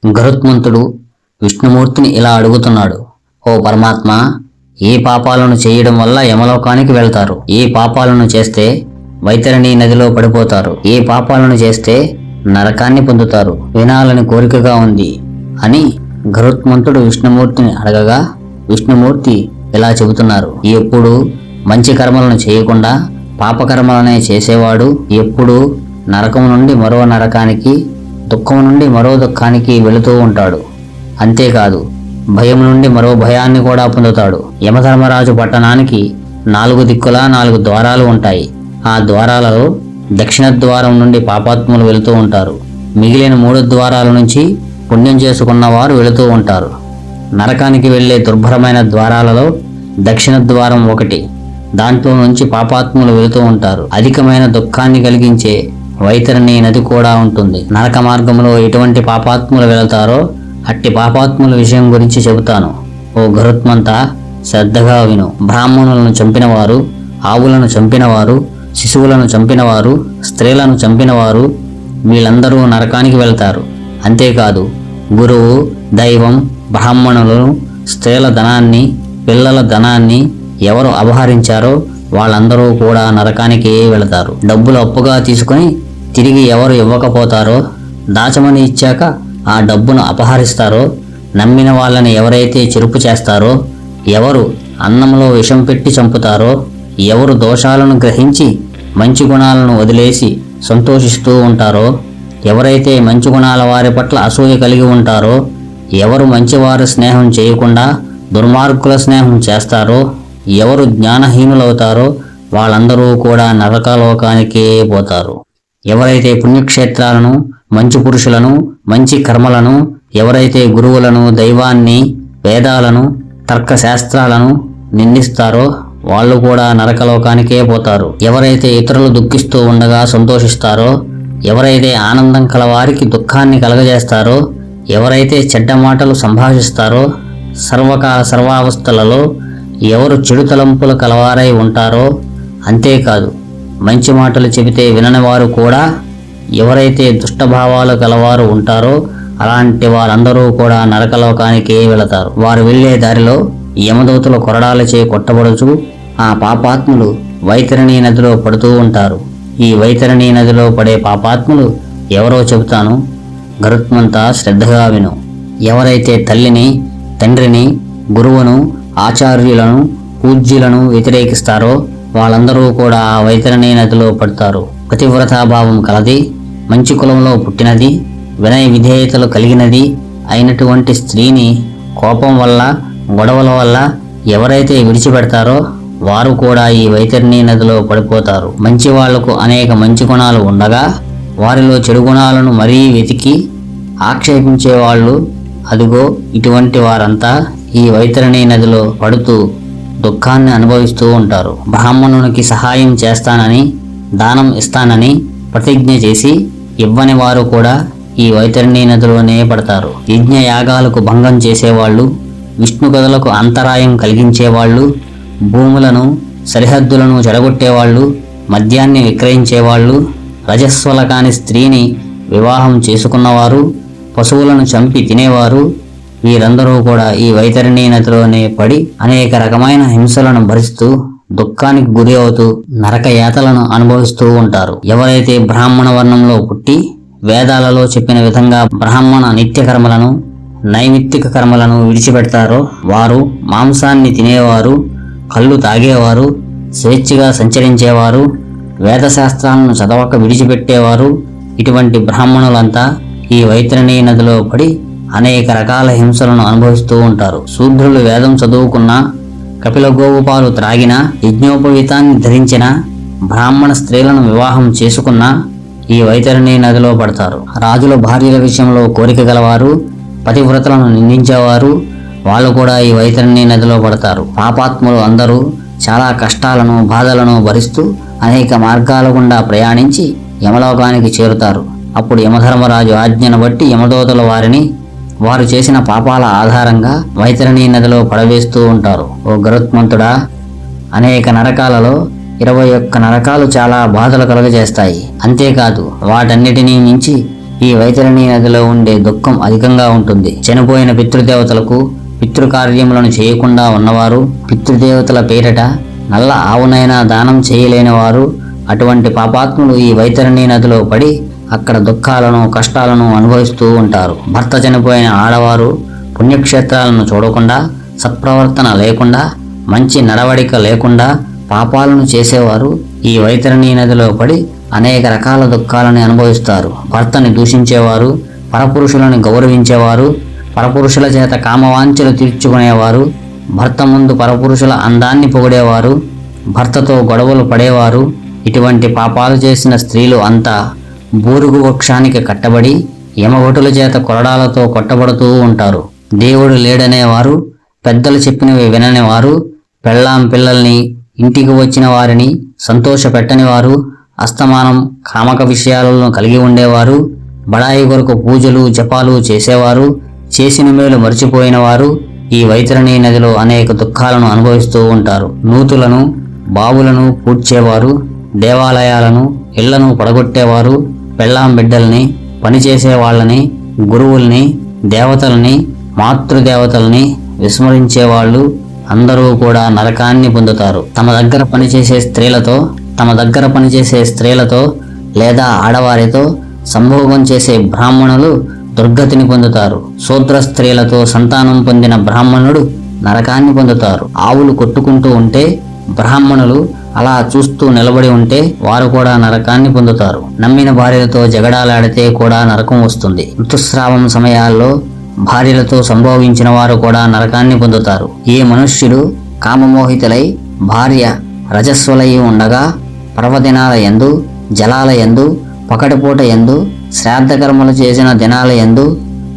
గరుత్మంతుడు విష్ణుమూర్తిని ఇలా అడుగుతున్నాడు. ఓ పరమాత్మ, ఏ పాపాలను చేయడం వల్ల యమలోకానికి వెళ్తారు? ఏ పాపాలను చేస్తే వైతరణి నదిలో పడిపోతారు? ఏ పాపాలను చేస్తే నరకాన్ని పొందుతారు? వినాలని కోరికగా ఉంది అని గరుత్మంతుడు విష్ణుమూర్తిని అడగగా విష్ణుమూర్తి ఇలా చెబుతున్నారు. ఎప్పుడు మంచి కర్మలను చేయకుండా పాపకర్మలనే చేసేవాడు ఎప్పుడు నరకం నుండి మరో నరకానికి, దుఃఖం నుండి మరో దుఃఖానికి వెళుతూ ఉంటాడు. అంతేకాదు భయం నుండి మరో భయాన్ని కూడా పొందుతాడు. యమధర్మరాజు పట్టణానికి 4 దిక్కులా 4 ద్వారాలు ఉంటాయి. ఆ ద్వారాలలో దక్షిణ ద్వారం నుండి పాపాత్ములు వెళుతూ ఉంటారు. మిగిలిన 3 ద్వారాల నుంచి పుణ్యం చేసుకున్న వారు వెళుతూ ఉంటారు. నరకానికి వెళ్లే దుర్భరమైన ద్వారాలలో దక్షిణ ద్వారం ఒకటి. దాంట్లో నుంచి పాపాత్ములు వెళుతూ ఉంటారు. అధికమైన దుఃఖాన్ని కలిగించే వైతరణి నది కూడా ఉంటుంది. నరక మార్గంలో ఎటువంటి పాపాత్ములు వెళతారో అట్టి పాపాత్ముల విషయం గురించి చెబుతాను. ఓ గరుత్మంత, శ్రద్ధగా విను. బ్రాహ్మణులను చంపినవారు, ఆవులను చంపినవారు, శిశువులను చంపినవారు, స్త్రీలను చంపినవారు వీళ్ళందరూ నరకానికి వెళ్తారు. అంతేకాదు గురువు, దైవం, బ్రాహ్మణులను, స్త్రీల ధనాన్ని, పిల్లల ధనాన్ని ఎవరు అపహరించారో వాళ్ళందరూ కూడా నరకానికి వెళతారు. డబ్బులు అప్పుగా తీసుకుని తిరిగి ఎవరు ఇవ్వకపోతారో, దాచమని ఇచ్చాక ఆ డబ్బును అపహరిస్తారో, నమ్మిన వాళ్ళని ఎవరైతే చెరుపు చేస్తారో, ఎవరు అన్నంలో విషం పెట్టి చంపుతారో, ఎవరు దోషాలను గ్రహించి మంచి గుణాలను వదిలేసి సంతోషిస్తూ ఉంటారో, ఎవరైతే మంచి గుణాల వారి పట్ల అసూయ కలిగి ఉంటారో, ఎవరు మంచివారు స్నేహం చేయకుండా దుర్మార్గుల స్నేహం చేస్తారో, ఎవరు జ్ఞానహీనులవుతారో వాళ్ళందరూ కూడా నరకలోకానికే పోతారు. ఎవరైతే పుణ్యక్షేత్రాలను, మంచి పురుషులను, మంచి కర్మలను, ఎవరైతే గురువులను, దైవాన్ని, వేదాలను, తర్కశాస్త్రాలను నిందిస్తారో వాళ్ళు కూడా నరకలోకానికే పోతారు. ఎవరైతే ఇతరులు దుఃఖిస్తూ ఉండగా సంతోషిస్తారో, ఎవరైతే ఆనందం కలవారికి దుఃఖాన్ని కలగజేస్తారో, ఎవరైతే చెడ్డ మాటలు సంభాషిస్తారో, సర్వకాల సర్వావస్థలలో ఎవరు చెడు తలంపులు కలవారై ఉంటారో, అంతేకాదు మంచి మాటలు చెబితే వినని వారు కూడా ఎవరైతే దుష్టభావాలు కలవారు ఉంటారో అలాంటి వారందరూ కూడా నరకలోకానికి వెళతారు. వారు వెళ్లే దారిలో యమదూతల కొరడాలచే కొట్టబడుచు ఆ పాపాత్ములు వైతరణి నదిలో పడుతూ ఉంటారు. ఈ వైతరణి నదిలో పడే పాపాత్ములు ఎవరో చెబుతాను. గరుత్మంతా శ్రద్ధగా విను. ఎవరైతే తల్లిని, తండ్రిని, గురువును, ఆచార్యులను, పూజ్యులను వ్యతిరేకిస్తారో వాళ్ళందరూ కూడా ఆ వైతరణి నదిలో పడతారు. పతివ్రతాభావం కలది, మంచి కులంలో పుట్టినది, వినయ విధేయతలు కలిగినది అయినటువంటి స్త్రీని కోపం వల్ల, గొడవల వల్ల ఎవరైతే విడిచిపెడతారో వారు కూడా ఈ వైతరణి నదిలో పడిపోతారు. మంచి వాళ్లకు అనేక మంచి గుణాలు ఉండగా వారిలో చెడు గుణాలను మరీ వెతికి ఆక్షేపించేవాళ్ళు, అదిగో ఇటువంటి వారంతా ఈ వైతరణి నదిలో పడుతూ దుఃఖాన్ని అనుభవిస్తూ ఉంటారు. బ్రాహ్మణునికి సహాయం చేస్తానని, దానం ఇస్తానని ప్రతిజ్ఞ చేసి ఇవ్వని వారు కూడా ఈ వైతరణి నదిలోనే పడతారు. యజ్ఞ యాగాలకు భంగం చేసేవాళ్ళు, విష్ణు కథలకు అంతరాయం కలిగించేవాళ్ళు, భూములను, సరిహద్దులను చెడగొట్టేవాళ్ళు, మద్యాన్ని విక్రయించేవాళ్ళు, రజస్వల కాని స్త్రీని వివాహం చేసుకున్నవారు, పశువులను చంపి తినేవారు వీరందరూ కూడా ఈ వైతరణి నదిలోనే పడి అనేక రకమైన హింసలను భరిస్తూ దుఃఖానికి గురి అవుతూ నరక యాతలను అనుభవిస్తూ ఉంటారు. ఎవరైతే బ్రాహ్మణ వర్ణంలో పుట్టి వేదాలలో చెప్పిన విధంగా బ్రాహ్మణ నిత్య కర్మలను, నైమిత్తిక కర్మలను విడిచిపెడతారో వారు మాంసాన్ని తినేవారు, కళ్ళు తాగేవారు, స్వేచ్ఛగా సంచరించేవారు, వేదశాస్త్రాలను చదవక విడిచిపెట్టేవారు ఇటువంటి బ్రాహ్మణులంతా ఈ వైతరణి నదిలో పడి అనేక రకాల హింసలను అనుభవిస్తూ ఉంటారు. శూద్రులు వేదం చదువుకున్నా, కపిల గోవు పాలు త్రాగినా, యజ్ఞోపవీతాన్ని ధరించిన బ్రాహ్మణ స్త్రీలను వివాహం చేసుకున్నా ఈ వైతరణి నదిలో పడతారు. రాజుల భార్యల విషయంలో కోరిక గలవారు, పతివ్రతలను నిందించేవారు వాళ్ళు కూడా ఈ వైతరణి నదిలో పడతారు. పాపాత్ములు అందరూ చాలా కష్టాలను, బాధలను భరిస్తూ అనేక మార్గాల గుండా ప్రయాణించి యమలోకానికి చేరుతారు. అప్పుడు యమధర్మరాజు ఆజ్ఞను బట్టి యమదూతల వారిని వారు చేసిన పాపాల ఆధారంగా వైతరణి నదిలో పడవేస్తూ ఉంటారు. ఓ గరుత్మంతుడా, అనేక నరకాలలో 21 నరకాలు చాలా బాధలు కలుగజేస్తాయి. అంతేకాదు వాటన్నిటినీ మించి ఈ వైతరణి నదిలో ఉండే దుఃఖం అధికంగా ఉంటుంది. చనిపోయిన పితృదేవతలకు పితృకార్యములను చేయకుండా ఉన్నవారు, పితృదేవతల పేరిట నల్ల ఆవునైనా దానం చేయలేని వారు, అటువంటి పాపాత్ములు ఈ వైతరణి నదిలో పడి అక్కడ దుఃఖాలను కష్టాలను అనుభవిస్తూ ఉంటారు. భర్త చనిపోయిన ఆడవారు పుణ్యక్షేత్రాలను చూడకుండా, సత్ప్రవర్తన లేకుండా, మంచి నడవడిక లేకుండా పాపాలను చేసేవారు ఈ వైతరణి నదిలో పడి అనేక రకాల దుఃఖాలను అనుభవిస్తారు. భర్తని దూషించేవారు, పరపురుషులను గౌరవించేవారు, పరపురుషుల చేత కామవాంఛలు తీర్చుకునేవారు, భర్త ముందు పరపురుషుల అందాన్ని పొగిడేవారు, భర్తతో గొడవలు పడేవారు, ఇటువంటి పాపాలు చేసిన స్త్రీలు అంతా బూరుగు వృక్షానికి కట్టబడి యమభటుల చేత కొరడాలతో కొట్టబడుతూ ఉంటారు. దేవుడు లేడనేవారు, పెద్దలు చెప్పినవి వినని వారు, పెళ్ళాం పిల్లల్ని ఇంటికి వచ్చిన వారిని సంతోషపెట్టని వారు, అస్తమానం కామక విషయాలను కలిగి ఉండేవారు, బడాయి కొరకు పూజలు జపాలు చేసేవారు, చేసిన మేలు మర్చిపోయిన వారు ఈ వైతరణి నదిలో అనేక దుఃఖాలను అనుభవిస్తూ ఉంటారు. నూతులను బావులను పూడ్చేవారు, దేవాలయాలను ఇళ్లను పడగొట్టేవారు, పెళ్ళాం బిడ్డల్ని, పనిచేసే వాళ్ళని, గురువుల్ని, దేవతల్ని, మాతృదేవతల్ని విస్మరించేవాళ్ళు అందరూ కూడా నరకాన్ని పొందుతారు. తమ దగ్గర పనిచేసే స్త్రీలతో లేదా ఆడవారితో సంభోగం చేసే బ్రాహ్మణులు దుర్గతిని పొందుతారు. శూద్ర స్త్రీలతో సంతానం పొందిన బ్రాహ్మణుడు నరకాన్ని పొందుతారు. ఆవులు కొట్టుకుంటూ ఉంటే బ్రాహ్మణులు అలా చూస్తూ నిలబడి ఉంటే వారు కూడా నరకాన్ని పొందుతారు. నమ్మిన భార్యలతో జగడాలాడితే కూడా నరకం వస్తుంది. ఋతుస్రావం సమయాల్లో భార్యలతో సంభోగించిన వారు కూడా నరకాన్ని పొందుతారు. ఈ మనుష్యులు కామమోహితులై భార్య రజస్వలై ఉండగా పర్వదినాల యందు, జలాల యందు, పకటిపూట యందు, శ్రాద్ధకర్మలు చేసిన దినాల యందు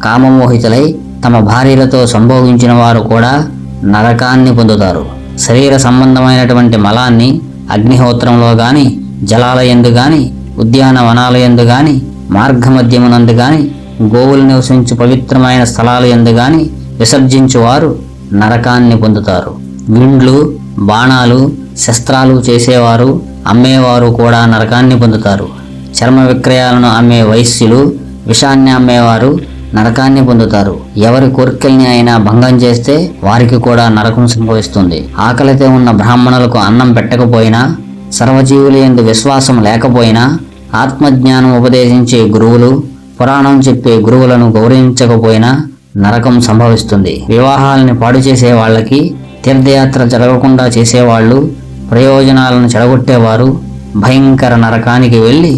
కామమోహితులై తమ భార్యలతో సంభోగించిన వారు కూడా నరకాన్ని పొందుతారు. శరీర సంబంధమైనటువంటి మలాన్ని అగ్నిహోత్రంలో గాని, జలాల యందు గాని, ఉద్యానవనాల యందు గాని, మార్గమధ్యమునందు గాని, గోవులు నివసించు పవిత్రమైన స్థలాల యందు గాని విసర్జించువారు నరకాన్ని పొందుతారు. విండ్లు, బాణాలు, శస్త్రాలు చేసేవారు, అమ్మేవారు కూడా నరకాన్ని పొందుతారు. చర్మ విక్రయాలను అమ్మే వైశ్యులు, విషాన్ని అమ్మేవారు నరకాన్ని పొందుతారు. ఎవరి కోరికల్ని అయినా భంగం చేస్తే వారికి కూడా నరకం సంభవిస్తుంది. ఆకలితో ఉన్న బ్రాహ్మణులకు అన్నం పెట్టకపోయినా, సర్వజీవుల యందు విశ్వాసం లేకపోయినా, ఆత్మజ్ఞానం ఉపదేశించే గురువులు, పురాణం చెప్పే గురువులను గౌరవించకపోయినా నరకం సంభవిస్తుంది. వివాహాలని పాడు చేసే వాళ్ళకి, తీర్థయాత్ర జరగకుండా చేసేవాళ్ళు, ప్రయోజనాలను చెడగొట్టేవారు భయంకర నరకానికి వెళ్ళి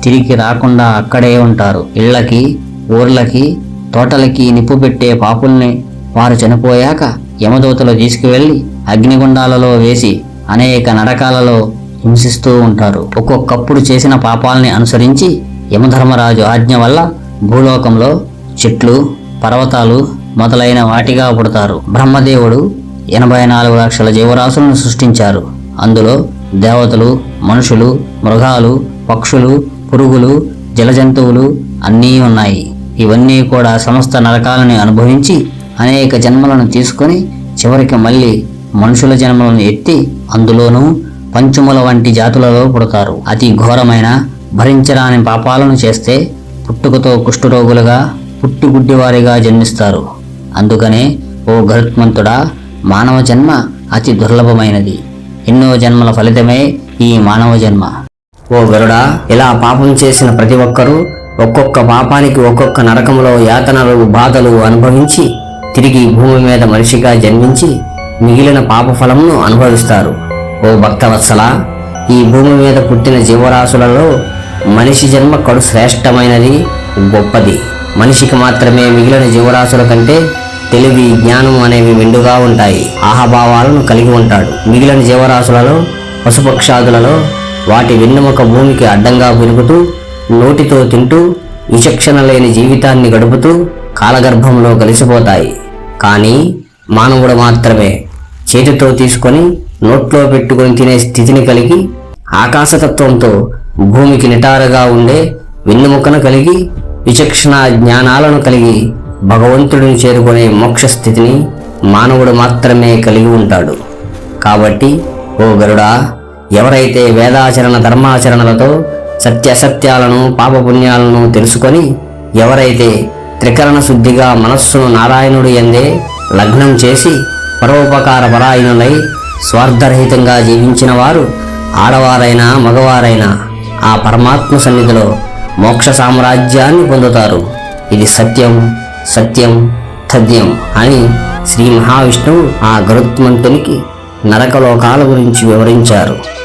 తిరిగి రాకుండా అక్కడే ఉంటారు. ఇళ్లకి, ఊర్లకి, తోటలకి నిప్పు పెట్టే పాపుల్ని వారు చనిపోయాక యమదూతలు తీసుకువెళ్లి అగ్నిగుండాలలో వేసి అనేక నరకాలలో హింసిస్తూ ఉంటారు. ఒక్కొక్కప్పుడు చేసిన పాపాలని అనుసరించి యమధర్మరాజు ఆజ్ఞ వల్ల భూలోకంలో చెట్లు, పర్వతాలు మొదలైన వాటిగా పుడతారు. బ్రహ్మదేవుడు 84 లక్షల జీవరాశులను సృష్టించారు. అందులో దేవతలు, మనుషులు, మృగాలు, పక్షులు, పురుగులు, జలజంతువులు అన్నీ ఉన్నాయి. ఇవన్నీ కూడా సమస్త నరకాలని అనుభవించి అనేక జన్మలను తీసుకొని చివరికి మళ్ళీ మనుషుల జన్మలను ఎత్తి అందులోనూ పంచుముల వంటి జాతులలో పుడతారు. అతి ఘోరమైన భరించరాని పాపాలను చేస్తే పుట్టుకతో కుష్ఠరోగులుగా, పుట్టుగుడ్డివారిగా జన్మిస్తారు. అందుకనే ఓ గరుత్మంతుడా, మానవ జన్మ అతి దుర్లభమైనది. ఎన్నో జన్మల ఫలితమే ఈ మానవ జన్మ. ఓ గరుడా, ఇలా పాపం చేసిన ప్రతి ఒక్కరూ ఒక్కొక్క పాపానికి ఒక్కొక్క నరకంలో యాతనలు, బాధలు అనుభవించి తిరిగి భూమి మీద మనిషిగా జన్మించి మిగిలిన పాప ఫలమును అనుభవిస్తారు. ఓ భక్తవత్సల, ఈ భూమి మీద పుట్టిన జీవరాశులలో మనిషి జన్మ కడు శ్రేష్టమైనది, గొప్పది. మనిషికి మాత్రమే మిగిలిన జీవరాశుల కంటే తెలివి, జ్ఞానం అనేవి మెండుగా ఉంటాయి. ఆహభావాలను కలిగి ఉంటాడు. మిగిలిన జీవరాశులలో, పశుపక్షాదులలో వాటి వెన్నెముక భూమికి అడ్డంగా పెరుగుతూ, నోటితో తింటూ, విచక్షణ లేని జీవితాన్ని గడుపుతూ కాలగర్భంలో కలిసిపోతాయి. కానీ మానవుడు మాత్రమే చేతితో తీసుకొని నోట్లో పెట్టుకొని తినే స్థితిని కలిగి, ఆకాశతత్వంతో భూమికి నిటారుగా ఉండే వెన్నెముకను కలిగి, విచక్షణ జ్ఞానాలను కలిగి భగవంతుడిని చేరుకునే మోక్ష స్థితిని మానవుడు మాత్రమే కలిగి ఉంటాడు. కాబట్టి ఓ గరుడా, ఎవరైతే వేదాచరణ ధర్మాచరణలతో సత్యాసత్యాలను, పాపపుణ్యాలను తెలుసుకొని ఎవరైతే త్రికరణ శుద్ధిగా మనస్సును నారాయణుడు యందే లగ్నం చేసి పరోపకార పరాయణులై స్వార్థరహితంగా జీవించిన వారు ఆడవారైనా మగవారైనా ఆ పరమాత్మ సన్నిధిలో మోక్ష సామ్రాజ్యాన్ని పొందుతారు. ఇది సత్యం సత్యం తథ్యం అని శ్రీ మహావిష్ణువు ఆ గరుత్మంతునికి నరకలోకాల గురించి వివరించారు.